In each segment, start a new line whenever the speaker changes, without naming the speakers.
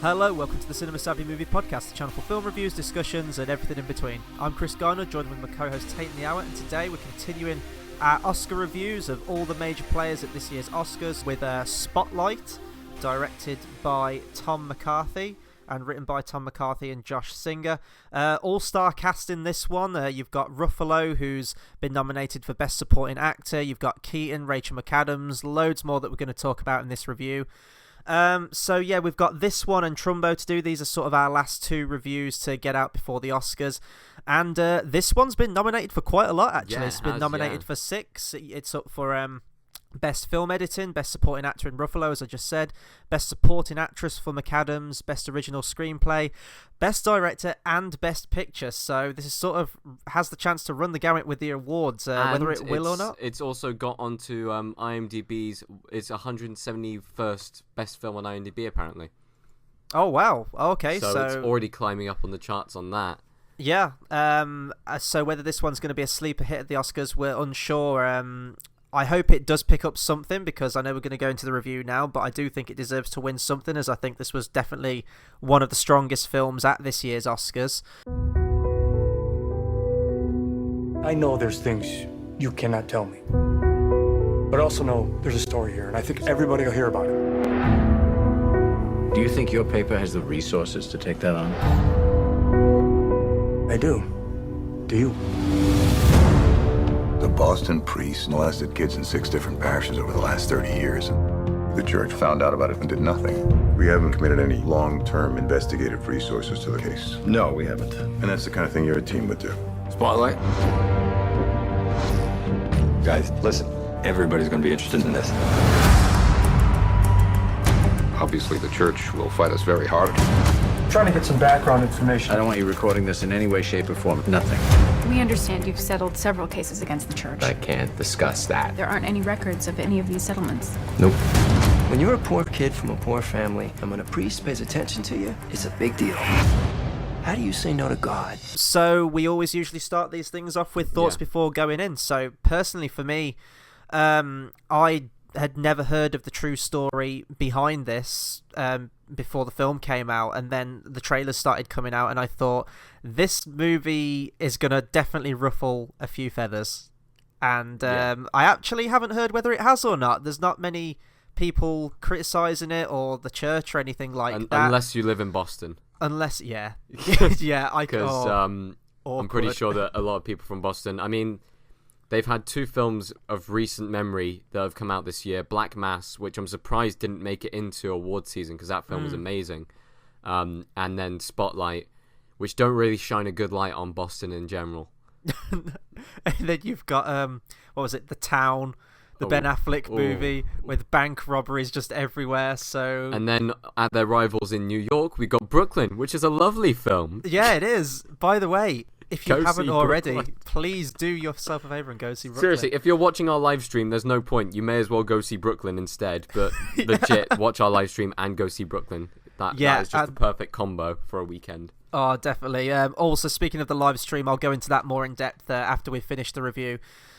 Hello, welcome to the Cinema Savvy Movie Podcast, the channel for film reviews, discussions, and everything in between. I'm Chris Garner, joined with my co-host Tayte in the hour, and today we're continuing our Oscar reviews of all the major players at this year's Oscars with Spotlight, directed by Tom McCarthy and written by Tom McCarthy and Josh Singer. All-star cast in this one. You've got Ruffalo, who's been nominated for Best Supporting Actor. You've got Keaton, Rachel McAdams, loads more that we're going to talk about in this review. So yeah, we've got this one and Trumbo to do. These are sort of our last two reviews to get out before the Oscars. And this one's been nominated for quite a lot, actually.
Yeah,
it's been nominated for 6. It's up for Best Film Editing, Best Supporting Actor in Ruffalo, as I just said, Best Supporting Actress for McAdams, Best Original Screenplay, Best Director, and Best Picture. So this is sort of has the chance to run the gamut with the awards, whether it will or not.
It's also got onto IMDb's. It's 171st best film on IMDb, apparently.
Oh wow! Okay,
so it's already climbing up on the charts on that.
Yeah. So whether this one's going to be a sleeper hit at the Oscars, we're unsure. I hope it does pick up something, because I know we're going to go into the review now, but I do think it deserves to win something, as I think this was definitely one of the strongest films at this year's Oscars.
I know there's things you cannot tell me, but I also know there's a story here, and I think everybody will hear about it.
Do you think your paper has the resources to take that on?
I do. Do you?
The Boston priests molested kids in 6 different parishes over the last 30 years. The church found out about it and did nothing. We haven't committed any long-term investigative resources to the case.
No, we haven't.
And that's the kind of thing your team would do.
Spotlight?
Guys, listen. Everybody's going to be interested in this. Obviously, the church will fight us very hard.
I'm trying to get some background information.
I don't want you recording this in any way, shape, or form. Nothing.
We understand you've settled several cases against the church.
I can't discuss that.
There aren't any records of any of these settlements.
Nope.
When you're a poor kid from a poor family, and when a priest pays attention to you, it's a big deal. How do you say no to God?
So we always usually start these things off with thoughts before going in. So personally for me, I had never heard of the true story behind this before the film came out, and then the trailers started coming out, and I thought, this movie is going to definitely ruffle a few feathers. And I actually haven't heard whether it has or not. There's not many people criticising it, or the church, or anything like that.
Unless you live in Boston.
Unless, yeah.
Because I'm pretty sure that a lot of people from Boston, I mean, they've had 2 films of recent memory that have come out this year. Black Mass, which I'm surprised didn't make it into award season, because that film was amazing. And then Spotlight, which don't really shine a good light on Boston in general.
And then you've got, what was it, The Town, the Ben Affleck movie with bank robberies just everywhere. So,
and then at their rivals in New York, we got Brooklyn, which is a lovely film.
Yeah, it is. By the way, if you haven't already,
Brooklyn.
Please do yourself a favour and go see Brooklyn.
Seriously, if you're watching our live stream, there's no point. You may as well go see Brooklyn instead. But legit, watch our live stream and go see Brooklyn. That is just the perfect combo for a weekend.
Oh, definitely. Also, speaking of the live stream, I'll go into that more in depth after we finish the review.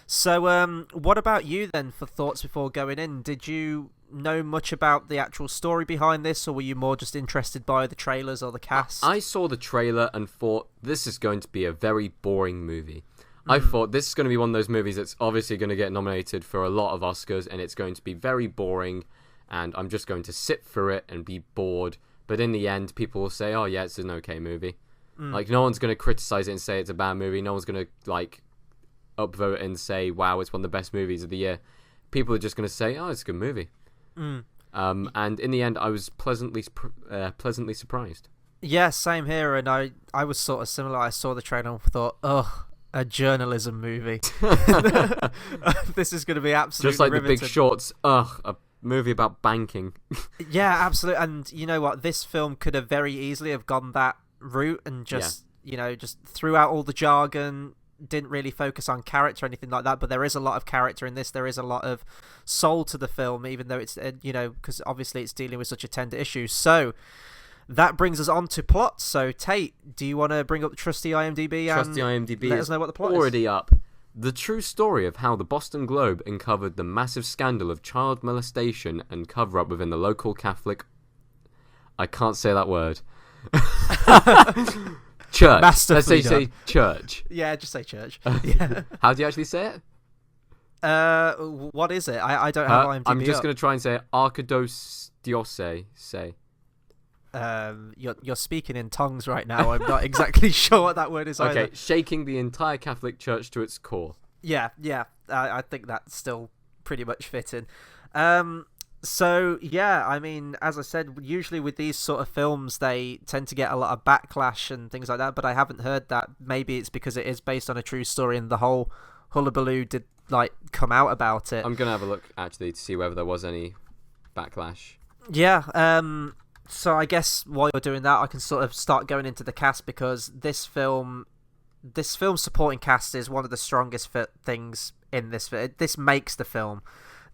So, what about you then for thoughts before going in? Did you know much about the actual story behind this, or were you more just interested by the trailers or the cast?
I saw the trailer and thought, this is going to be a very boring movie. I thought this is going to be one of those movies that's obviously going to get nominated for a lot of Oscars, and it's going to be very boring, and I'm just going to sit through it and be bored. But in the end, people will say, oh yeah, it's an okay movie. Like, no one's going to criticize it and say it's a bad movie. No one's going to, like, upvote it and say, wow, it's one of the best movies of the year. People are just going to say, oh, it's a good movie. And in the end, I was pleasantly surprised.
Yeah, same here. And I was sort of similar. I saw the trailer and thought, ugh, a journalism movie. This is going to be absolutely
just like
riveting.
The Big Shorts. Ugh, a movie about banking.
Yeah, absolutely. And you know what? This film could have very easily have gone that route and just, just threw out all the jargon, didn't really focus on character or anything like that, but there is a lot of character in this. There is a lot of soul to the film, even though it's, because obviously it's dealing with such a tender issue. So that brings us on to plot. So, Tayte, do you want to bring up the trusty IMDb and let us know what the plot is?
Already up. The true story of how the Boston Globe uncovered the massive scandal of child molestation and cover-up within the local Catholic I can't say that word. Church. Let's say church.
Yeah, just say church. Yeah.
How do you actually say it?
What is it? I don't have IMDb.
I'm just going to try and say Arkados Diose. Say.
You're speaking in tongues right now. I'm not exactly sure what that word is either.
Okay, shaking the entire Catholic Church to its core.
Yeah. I think that's still pretty much fitting. So, yeah, I mean, as I said, usually with these sort of films, they tend to get a lot of backlash and things like that, but I haven't heard that. Maybe it's because it is based on a true story and the whole hullabaloo did, come out about it.
I'm going to have a look, actually, to see whether there was any backlash.
Yeah, so I guess while you're doing that, I can sort of start going into the cast, because this film's supporting cast is one of the strongest things in this film. This makes the film.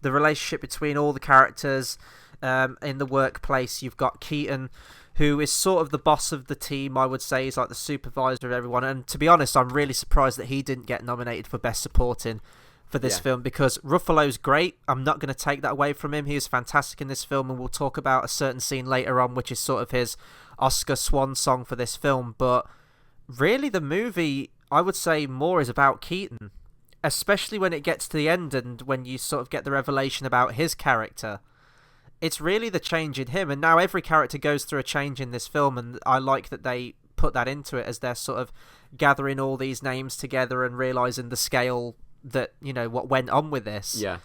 The relationship between all the characters in the workplace. You've got Keaton, who is sort of the boss of the team, I would say. He's like the supervisor of everyone. And to be honest, I'm really surprised that he didn't get nominated for Best Supporting for this film, because Ruffalo's great. I'm not going to take that away from him. He is fantastic in this film, and we'll talk about a certain scene later on, which is sort of his Oscar swan song for this film. But really, the movie, I would say, more is about Keaton. Especially when it gets to the end and when you sort of get the revelation about his character. It's really the change in him. And now every character goes through a change in this film, and I like that they put that into it as they're sort of gathering all these names together and realising the scale that, what went on with this.
Yeah.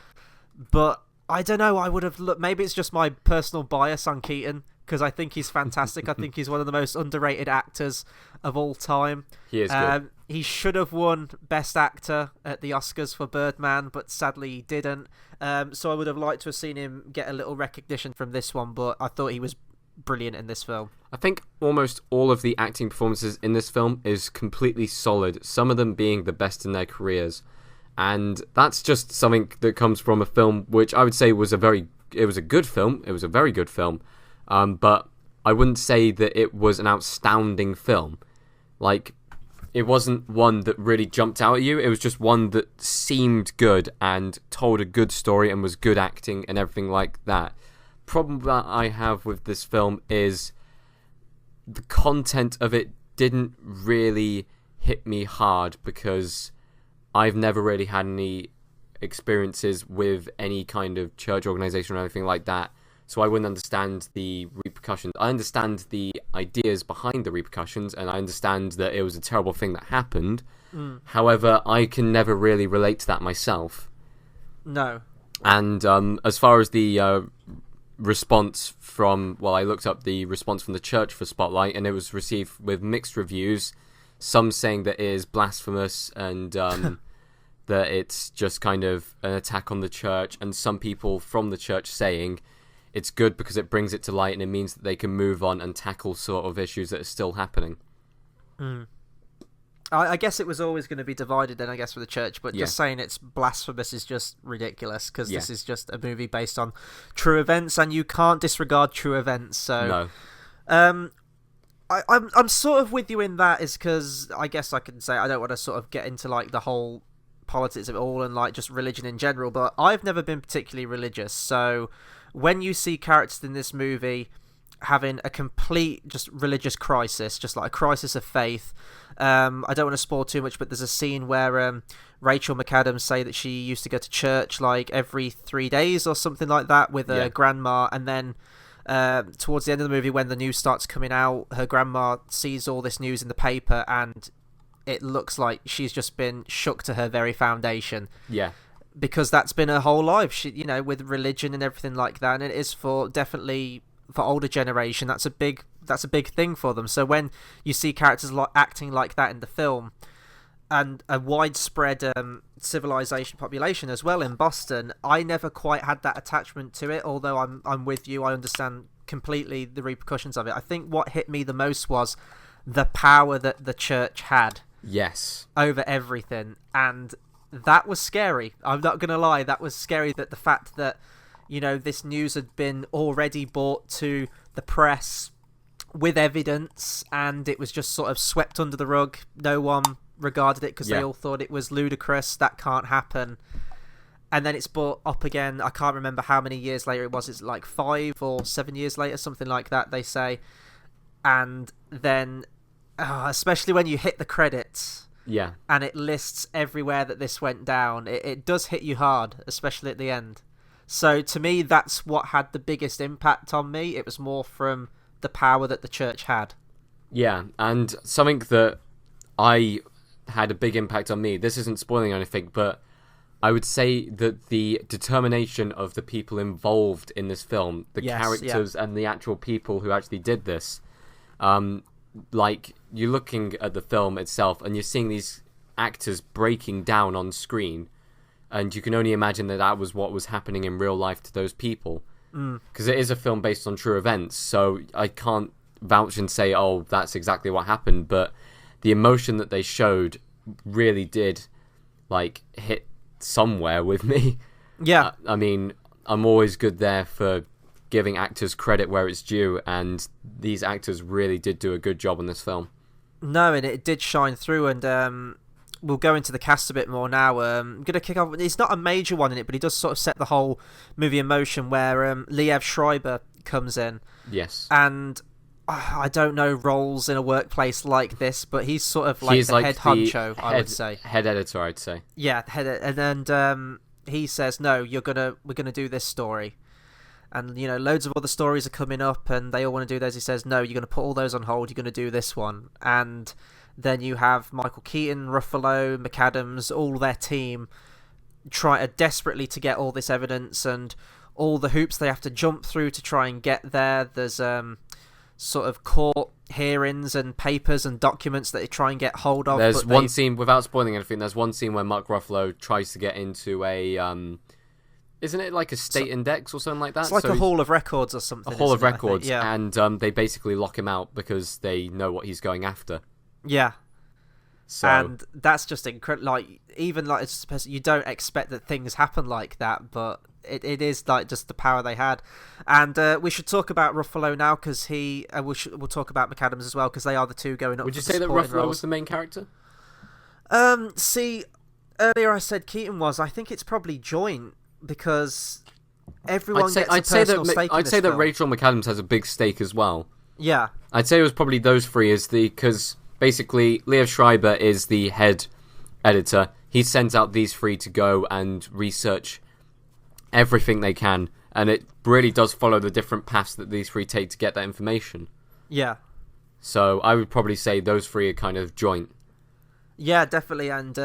But I don't know, I would have looked... Maybe it's just my personal bias on Keaton, because I think he's fantastic. I think he's one of the most underrated actors of all time.
He is good.
He should have won Best Actor at the Oscars for Birdman, but sadly he didn't. So I would have liked to have seen him get a little recognition from this one, but I thought he was brilliant in this film.
I think almost all of the acting performances in this film is completely solid, some of them being the best in their careers. And that's just something that comes from a film which I would say was a good film. It was a very good film. But I wouldn't say that it was an outstanding film. It wasn't one that really jumped out at you. It was just one that seemed good and told a good story and was good acting and everything like that. Problem that I have with this film is the content of it didn't really hit me hard, because I've never really had any experiences with any kind of church organization or anything like that. So I wouldn't understand the repercussions. I understand the ideas behind the repercussions, and I understand that it was a terrible thing that happened. However, I can never really relate to that myself.
No.
And as far as the response from... Well, I looked up the response from the church for Spotlight, and it was received with mixed reviews. Some saying that it is blasphemous and that it's just kind of an attack on the church, and some people from the church saying... It's good because it brings it to light and it means that they can move on and tackle sort of issues that are still happening.
I guess it was always going to be divided then, I guess, for the church, but just saying it's blasphemous is just ridiculous, because this is just a movie based on true events, and you can't disregard true events. So,
no.
I'm sort of with you in that, is because I guess I can say I don't want to sort of get into the whole politics of it all and just religion in general, but I've never been particularly religious, so... When you see characters in this movie having a complete just religious crisis, just like a crisis of faith, I don't want to spoil too much, but there's a scene where Rachel McAdams say that she used to go to church every 3 days or something like that with her grandma, and then towards the end of the movie when the news starts coming out, her grandma sees all this news in the paper and it looks like she's just been shook to her very foundation.
Yeah.
Because that's been her whole life, she, with religion and everything like that, and it is definitely for older generation. That's a big thing for them. So when you see characters acting like that in the film, and a widespread civilization population as well in Boston, I never quite had that attachment to it. Although I'm with you, I understand completely the repercussions of it. I think what hit me the most was the power that the church had.
Yes.
Over everything, and that was scary. I'm not going to lie. That was scary, that the fact that, this news had been already brought to the press with evidence, and it was just sort of swept under the rug. No one regarded it because they all thought it was ludicrous. That can't happen. and then it's brought up again. I can't remember how many years later it was. It's like 5 or 7 years later, something like that, they say. And then, especially when you hit the credits,
Yeah.
and it lists everywhere that this went down, it does hit you hard, especially at the end. So to me, that's what had the biggest impact on me. It was more from the power that the church had.
Yeah, and something that I had a big impact on me, this isn't spoiling anything, but I would say that the determination of the people involved in this film, the characters and the actual people who actually did this, like, you're looking at the film itself and you're seeing these actors breaking down on screen, and you can only imagine that that was what was happening in real life to those people. Because it is a film based on true events, so I can't vouch and say, oh, that's exactly what happened, but the emotion that they showed really did, like, hit somewhere with me.
Yeah.
I mean, I'm always good there for giving actors credit where it's due, and these actors really did do a good job on this film. No,
and it did shine through, and we'll go into the cast a bit more now. I'm going to kick off. It's not a major one in it, but he does sort of set the whole movie in motion, where Liev Schreiber comes in.
Yes.
And I don't know roles in a workplace like this, but he's sort of like the head honcho, I would say.
Head editor, I'd say.
Yeah, and he says, no, we're gonna do this story. And, you know, loads of other stories are coming up, and they all want to do those. He says, no, you're going to put all those on hold, you're going to do this one. And then you have Michael Keaton, Ruffalo, McAdams, all their team try desperately to get all this evidence and all the hoops they have to jump through to try and get there. There's sort of court hearings and papers and documents that they try and get hold of.
There's one scene, without spoiling anything, there's one scene where Mark Ruffalo tries to get into a... isn't it like a state index or something like that?
It's like a Hall of Records or something.
A Hall of Records,
yeah.
And they basically lock him out because they know what he's going after.
Yeah.
So...
And that's just incredible. Like, even like you don't expect that things happen like that, but it is like just the power they had. And we should talk about Ruffalo now, because we'll talk about McAdams as well, because they are the two going up.
Would you say that Ruffalo was the main character?
See, earlier I said Keaton was. I think it's probably joint, because everyone gets a personal stake in
I'd
this
say that
film.
Rachel McAdams has a big stake as well.
Yeah.
I'd say it was probably those three, because basically Liev Schreiber is the head editor. He sends out these three to go and research everything they can, and it really does follow the different paths that these three take to get that information.
Yeah.
So I would probably say those three are kind of joint.
Yeah, definitely. And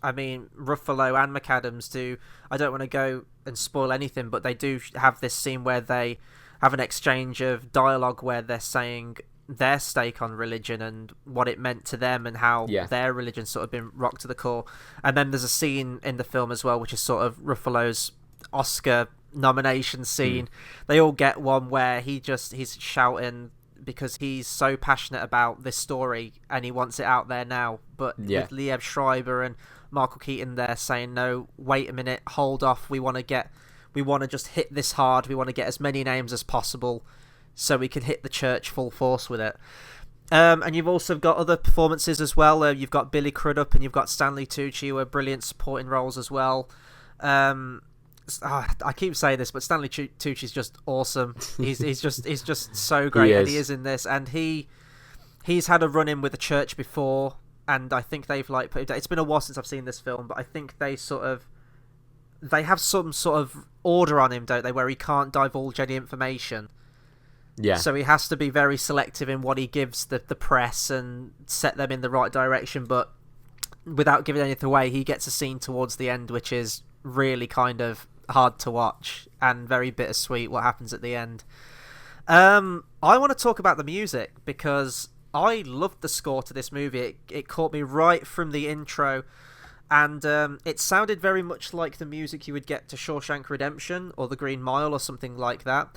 I mean, Ruffalo and McAdams do. I don't want to go and spoil anything, but they do have this scene where they have an exchange of dialogue where they're saying their stake on religion and what it meant to them, and how their religion sort of been rocked to the core. And then there's a scene in the film as well, which is sort of Ruffalo's Oscar nomination scene. They all get one where he's shouting because he's so passionate about this story and he wants it out there now. But with Liev Schreiber and Michael Keaton there saying, no, wait a minute, hold off, we want to just hit this hard, we want to get as many names as possible so we can hit the church full force with it. And you've also got other performances as well. You've got Billy Crudup and you've got Stanley Tucci, who are brilliant supporting roles as well. I keep saying this, but Stanley Tucci's just awesome. He's just so great, and he is in this. And he's had a run-in with the church before, and I think they've it's been a while since I've seen this film, but I think they have some sort of order on him, don't they, where he can't divulge any information.
Yeah.
So he has to be very selective in what he gives the press and set them in the right direction, but without giving anything away, he gets a scene towards the end which is really kind of hard to watch and very bittersweet what happens at the end. I want to talk about the music, because I loved the score to this movie. It caught me right from the intro, and it sounded very much like the music you would get to Shawshank Redemption or The Green Mile or something like that.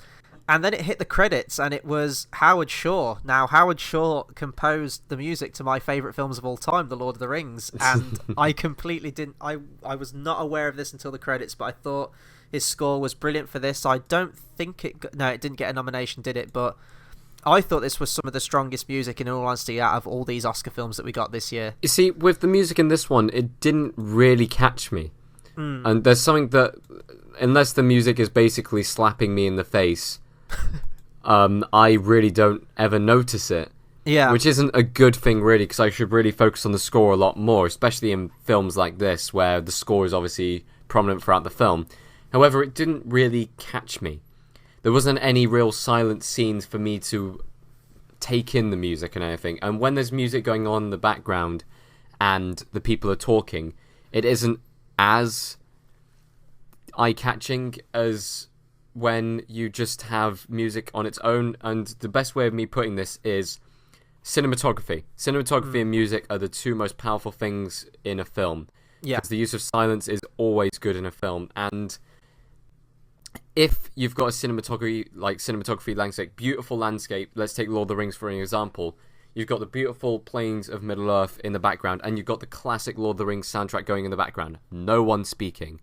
And then it hit the credits, and it was Howard Shore. Now, Howard Shore composed the music to my favourite films of all time, The Lord of the Rings, and I completely didn't... I was not aware of this until the credits, but I thought his score was brilliant for this. I don't think it didn't get a nomination, did it? But I thought this was some of the strongest music, in all honesty, out of all these Oscar films that we got this year.
You see, with the music in this one, it didn't really catch me. And there's something that, unless the music is basically slapping me in the face, I really don't ever notice it.
Yeah.
Which isn't a good thing, really, because I should really focus on the score a lot more, especially in films like this, where the score is obviously prominent throughout the film. However, it didn't really catch me. There wasn't any real silent scenes for me to take in the music and anything. And when there's music going on in the background and the people are talking, it isn't as eye-catching as when you just have music on its own. And the best way of me putting this is cinematography. Cinematography and music are the two most powerful things in a film.
Yeah.
Because the use of silence is always good in a film. And if you've got a cinematography landscape, beautiful landscape, let's take Lord of the Rings for an example. You've got the beautiful plains of Middle-earth in the background, and you've got the classic Lord of the Rings soundtrack going in the background. No one speaking.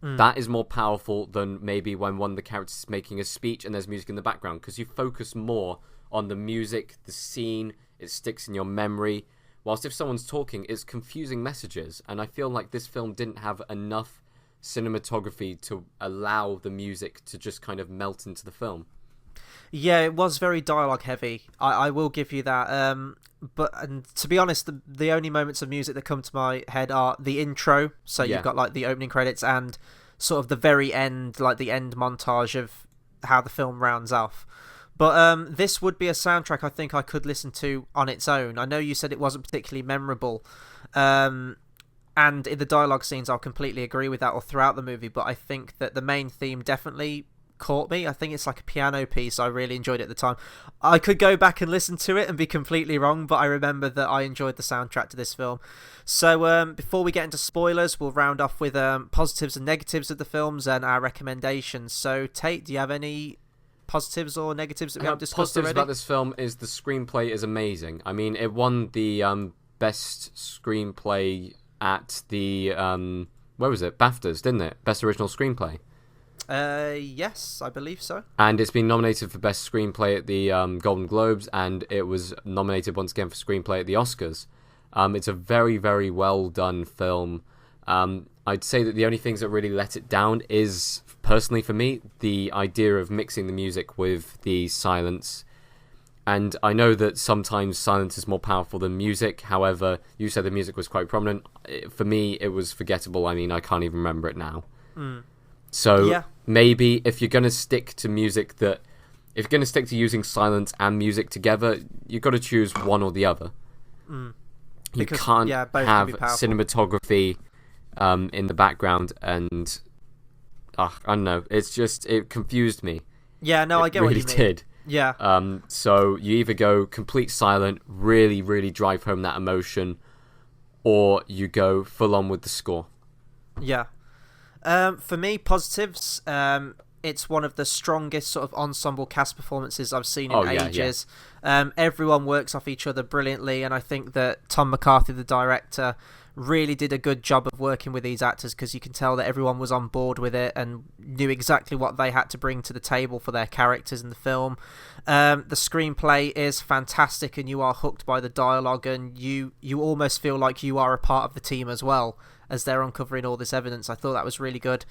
That is more powerful than maybe when one of the characters is making a speech and there's music in the background, because you focus more on the music, the scene, it sticks in your memory. Whilst if someone's talking, it's confusing messages, and I feel like this film didn't have enough cinematography to allow the music to just kind of melt into the film.
Yeah, it was very dialogue heavy. I will give you that. But to be honest, the only moments of music that come to my head are the intro. So you've got like the opening credits and sort of the very end, like the end montage of how the film rounds off. But this would be a soundtrack I think I could listen to on its own. I know you said it wasn't particularly memorable. And in the dialogue scenes, I'll completely agree with that all throughout the movie. But I think that the main theme definitely caught me. I think it's like a piano piece. I really enjoyed it at the time. I could go back and listen to it and be completely wrong, but I remember that I enjoyed the soundtrack to this film. So before we get into spoilers, we'll round off with positives and negatives of the films and our recommendations. So Tate, do you have any positives or negatives that we haven't discussed
positives
already?
about this film is the screenplay is amazing. I mean, it won the best screenplay at the where was it? BAFTAs, didn't it? Best original screenplay.
Yes, I believe so.
And it's been nominated for best screenplay at the Golden Globes, and it was nominated once again for screenplay at the Oscars. It's a very, very well done film. I'd say that the only things that really let it down is, personally for me, the idea of mixing the music with the silence. And I know that sometimes silence is more powerful than music. However, you said the music was quite prominent. For me, it was forgettable. I mean, I can't even remember it now. So maybe if you're going to stick to music if you're going to stick to using silence and music together, you've got to choose one or the other. You can't have cinematography in the background and I don't know. It confused me.
Yeah, no, I get
really
what you mean.
did.
Yeah.
So you either go complete silent, really, really drive home that emotion, or you go full on with the score.
Yeah. For me, positives. It's one of the strongest sort of ensemble cast performances I've seen in ages. Yeah. Everyone works off each other brilliantly, and I think that Tom McCarthy, the director, really did a good job of working with these actors, because you can tell that everyone was on board with it and knew exactly what they had to bring to the table for their characters in the film. The screenplay is fantastic, and you are hooked by the dialogue, and you almost feel like you are a part of the team as well as they're uncovering all this evidence. I thought that was really good.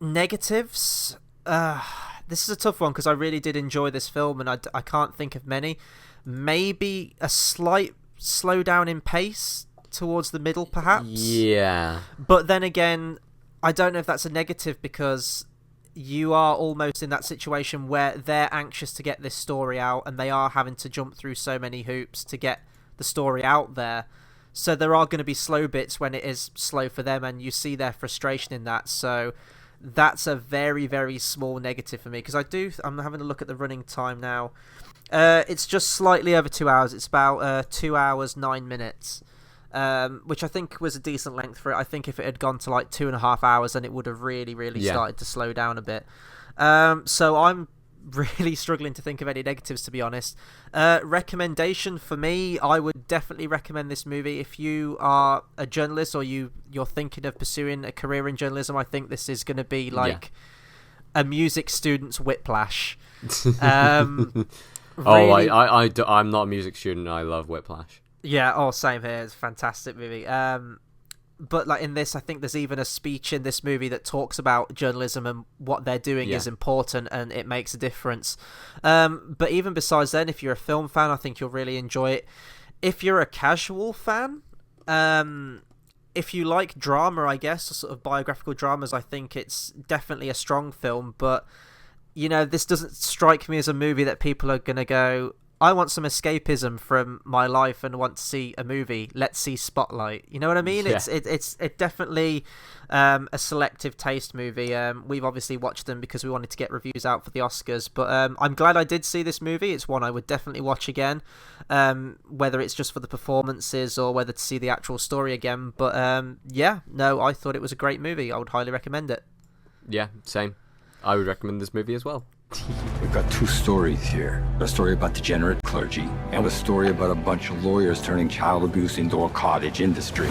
Negatives. This is a tough one because I really did enjoy this film, and I can't think of many. Maybe a slight slowdown in pace towards the middle, perhaps.
Yeah.
But then again, I don't know if that's a negative, because you are almost in that situation where they're anxious to get this story out, and they are having to jump through so many hoops to get the story out there. So there are going to be slow bits when it is slow for them, and you see their frustration in that. So that's a very, very small negative for me, because I'm having a look at the running time now. It's just slightly over 2 hours. It's about 2 hours 9 minutes, which I think was a decent length for it. I think if it had gone to like 2.5 hours, then it would have really, really started to slow down a bit. So I'm really struggling to think of any negatives, to be honest. Recommendation for me, I would definitely recommend this movie if you are a journalist or you're thinking of pursuing a career in journalism. I think this is going to be like a music student's Whiplash.
Really... I'm not a music student. I love Whiplash.
Yeah, same here. It's a fantastic movie. but like in this, I think there's even a speech in this movie that talks about journalism and what they're doing is important and it makes a difference. But even besides then, if you're a film fan, I think you'll really enjoy it. If you're a casual fan, if you like drama, I guess, or sort of biographical dramas, I think it's definitely a strong film. But, you know, this doesn't strike me as a movie that people are going to go, I want some escapism from my life and want to see a movie. Let's see Spotlight. You know what I mean?
Yeah.
It's definitely a selective taste movie. We've obviously watched them because we wanted to get reviews out for the Oscars. But I'm glad I did see this movie. It's one I would definitely watch again, whether it's just for the performances or whether to see the actual story again. But I thought it was a great movie. I would highly recommend it.
Yeah, same. I would recommend this movie as well.
We've got two stories here. A story about degenerate clergy, and a story about a bunch of lawyers turning child abuse into a cottage industry.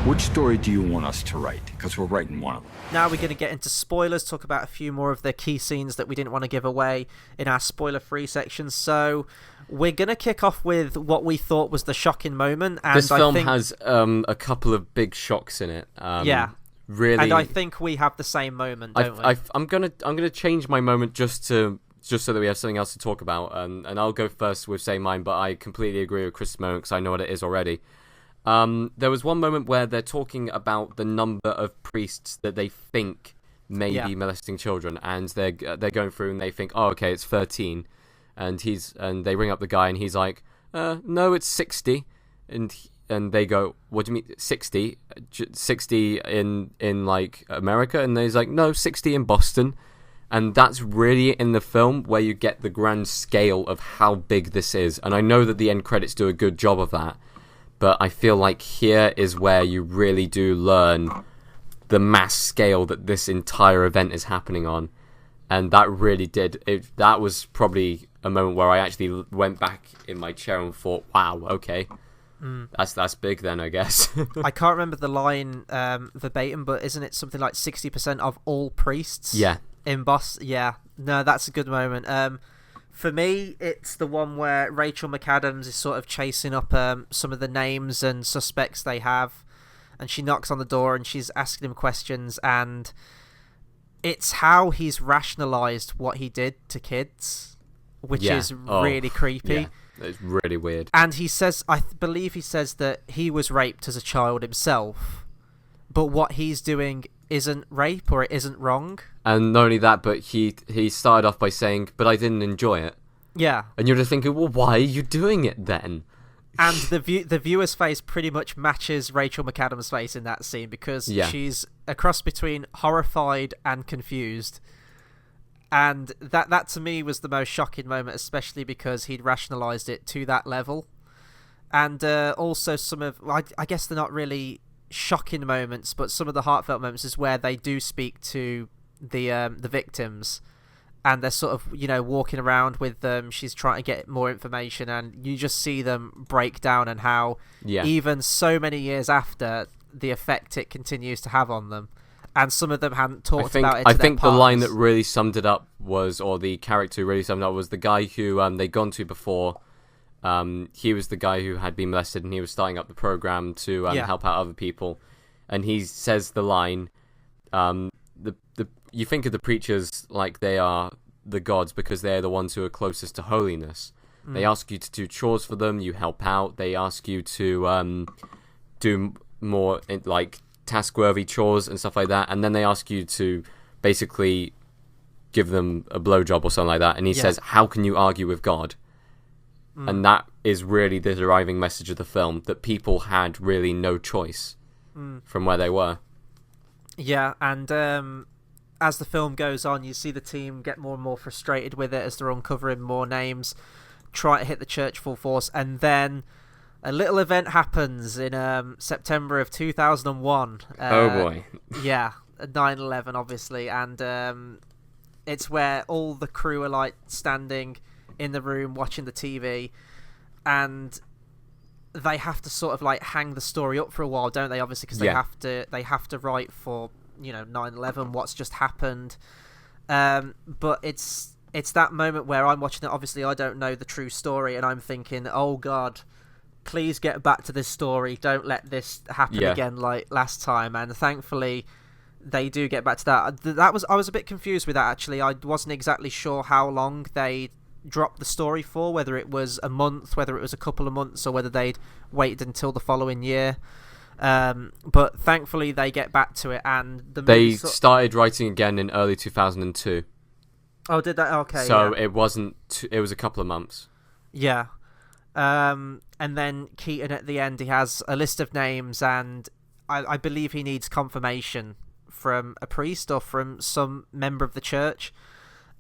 Which story do you want us to write? Because we're writing one of them.
Now we're going to get into spoilers, talk about a few more of the key scenes that we didn't want to give away in our spoiler-free section. So we're going to kick off with what we thought was the shocking moment. And
this film has a couple of big shocks in it. Really,
and I think we have the same moment, don't we?
I'm gonna change my moment just so that we have something else to talk about, and I'll go first with saying mine. But I completely agree with Chris' moment because I know what it is already. There was one moment where they're talking about the number of priests that they think may be molesting children, and they're going through and they think, oh, okay, it's 13, and they ring up the guy and he's like, no, it's 60, and they go, what do you mean 60? 60 in like America? And he's like, no, 60 in Boston. And that's really in the film where you get the grand scale of how big this is. And I know that the end credits do a good job of that, but I feel like here is where you really do learn the mass scale that this entire event is happening on. And that really that was probably a moment where I actually went back in my chair and thought, wow, okay. That's big then, I guess.
I can't remember the line verbatim, but isn't it something like 60% of all priests? In Boston? Yeah. No, that's a good moment. For me, it's the one where Rachel McAdams is sort of chasing up some of the names and suspects they have, and she knocks on the door and she's asking him questions, and it's how he's rationalised what he did to kids, which is really creepy.
Yeah. It's really weird.
And he says, I believe he says that he was raped as a child himself, but what he's doing isn't rape or it isn't wrong.
And not only that, but he started off by saying, but I didn't enjoy it.
Yeah.
And you're just thinking, well, why are you doing it then?
And the viewer's face pretty much matches Rachel McAdams' face in that scene because she's a cross between horrified and confused. And that to me was the most shocking moment, especially because he'd rationalised it to that level. And also some of, I guess they're not really shocking moments, but some of the heartfelt moments is where they do speak to the victims, and they're sort of, you know, walking around with them. She's trying to get more information, and you just see them break down and how even so many years after, the effect it continues to have on them. And some of them hadn't talked about it to
I think
their
the line
partners.
that really summed it up was, or the character who really summed it up was the guy who they'd gone to before. He was the guy who had been molested, and he was starting up the program to help out other people. And he says the line, you think of the preachers like they are the gods because they're the ones who are closest to holiness. They ask you to do chores for them, you help out. They ask you to do more like task-worthy chores and stuff like that, and then they ask you to basically give them a blowjob or something like that, and he says, how can you argue with God? And that is really the deriving message of the film, that people had really no choice from where they were.
Yeah, and as the film goes on, you see the team get more and more frustrated with it as they're uncovering more names, try to hit the church full force, and then a little event happens in September of 2001.
Oh boy.
Yeah, 9/11 obviously, and it's where all the crew are like standing in the room watching the TV, and they have to sort of like hang the story up for a while, don't they? Obviously, because they have to write for, you know, 9/11, what's just happened. But it's that moment where I'm watching it. Obviously, I don't know the true story, and I'm thinking, oh God, please get back to this story. Don't let this happen again like last time. And thankfully, they do get back to that. I was a bit confused with that, actually. I wasn't exactly sure how long they dropped the story for, whether it was a month, whether it was a couple of months, or whether they'd waited until the following year. But thankfully, they get back to it, and
they started writing again in early 2002.
Oh, did that? Okay.
So it wasn't. It was a couple of months.
Yeah. And then Keaton at the end, he has a list of names, and I believe he needs confirmation from a priest or from some member of the church.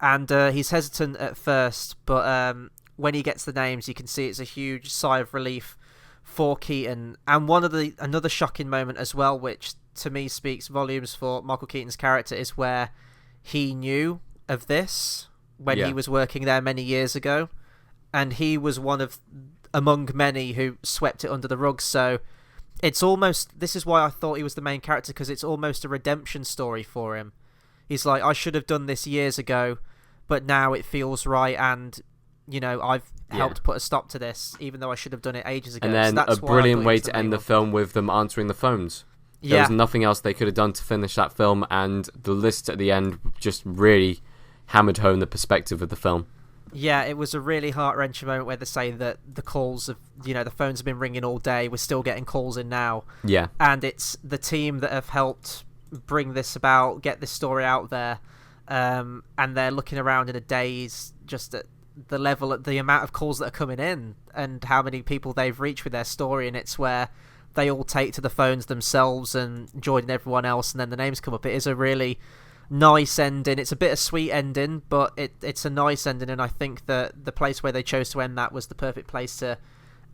And he's hesitant at first, but when he gets the names, you can see it's a huge sigh of relief for Keaton. And another shocking moment as well, which to me speaks volumes for Michael Keaton's character, is where he knew of this when he was working there many years ago, and he was among many who swept it under the rug. So it's almost, this is why I thought he was the main character, because it's almost a redemption story for him. He's like, I should have done this years ago, but now it feels right, and I've helped put a stop to this, even though I should have done it ages ago.
And then
so that's
a brilliant way to end the film with them answering the phones. There was nothing else they could have done to finish that film, and the list at the end just really hammered home the perspective of the film.
Yeah, it was a really heart-wrenching moment where they say that the calls of, the phones have been ringing all day, we're still getting calls in now.
Yeah. And
it's the team that have helped bring this about, get this story out there, and they're looking around in a daze just at the amount of calls that are coming in and how many people they've reached with their story, and it's where they all take to the phones themselves and join everyone else, and then the names come up. It is a really nice ending. It's a bittersweet ending, but it's a nice ending, and I think that the place where they chose to end that was the perfect place to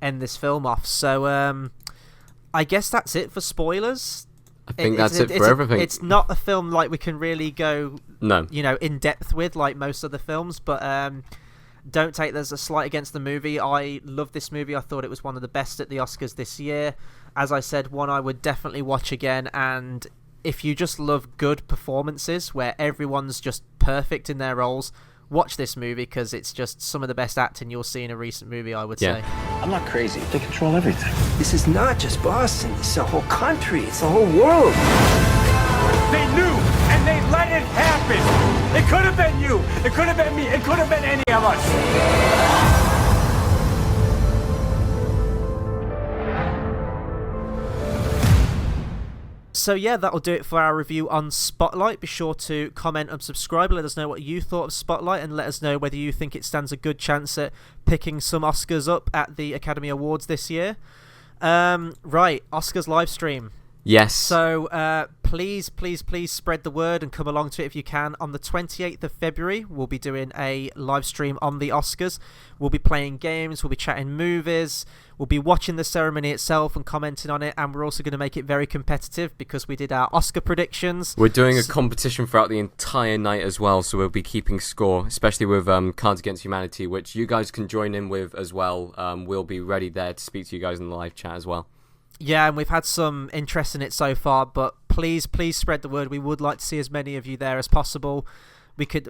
end this film off. So I guess that's it for spoilers.
I think that's it for everything.
It's not a film like we can really go in depth with like most other films, but don't take there's a slight against the movie. I love this movie. I thought it was one of the best at the Oscars this year. As I said, one I would definitely watch again, and if you just love good performances where everyone's just perfect in their roles, watch this movie, because it's just some of the best acting you'll see in a recent movie, I would say.
I'm not crazy. They control everything. This is not just Boston. It's a whole country. It's a whole world.
They knew, and they let it happen. It could have been you. It could have been me. It could have been any of us.
So yeah, that'll do it for our review on Spotlight. Be sure to comment and subscribe. Let us know what you thought of Spotlight, and let us know whether you think it stands a good chance at picking some Oscars up at the Academy Awards this year. Right, Oscars live stream.
Yes.
So please spread the word and come along to it if you can. On the 28th of February, we'll be doing a live stream on the Oscars. We'll be playing games, we'll be chatting movies, we'll be watching the ceremony itself and commenting on it, and we're also going to make it very competitive because we did our Oscar predictions.
We're doing a competition throughout the entire night as well, so we'll be keeping score, especially with Cards Against Humanity, which you guys can join in with as well. We'll be ready there to speak to you guys in the live chat as well.
Yeah, and we've had some interest in it so far, but please spread the word. We would like to see as many of you there as possible. We could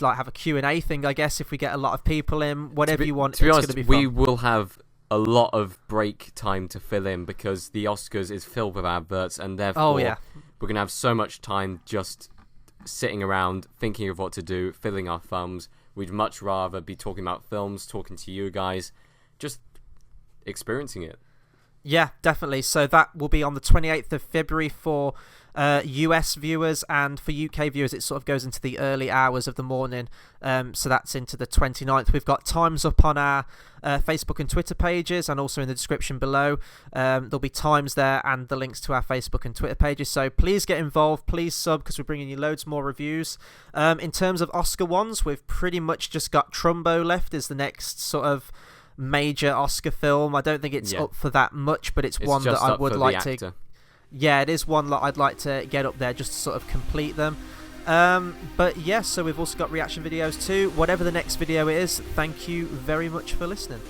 like have a Q&A thing, I guess, if we get a lot of people in. Whatever you want,
to be honest,
it's going to be fun.
We will have a lot of break time to fill in because the Oscars is filled with adverts, and therefore we're going to have so much time just sitting around thinking of what to do, filling our thumbs. We'd much rather be talking about films, talking to you guys, just experiencing it.
Yeah, definitely. So that will be on the 28th of February for US viewers, and for UK viewers it sort of goes into the early hours of the morning, so that's into the 29th. We've got times up on our Facebook and Twitter pages, and also in the description below. There'll be times there and the links to our Facebook and Twitter pages, so please get involved, please sub, because we're bringing you loads more reviews. In terms of Oscar ones, we've pretty much just got Trumbo left as the next sort of major Oscar film. I don't think it's up for that much, but it's one that I would like to. Yeah, it is one that I'd like to get up there just to sort of complete them. But yes, so we've also got reaction videos too. Whatever the next video is, thank you very much for listening.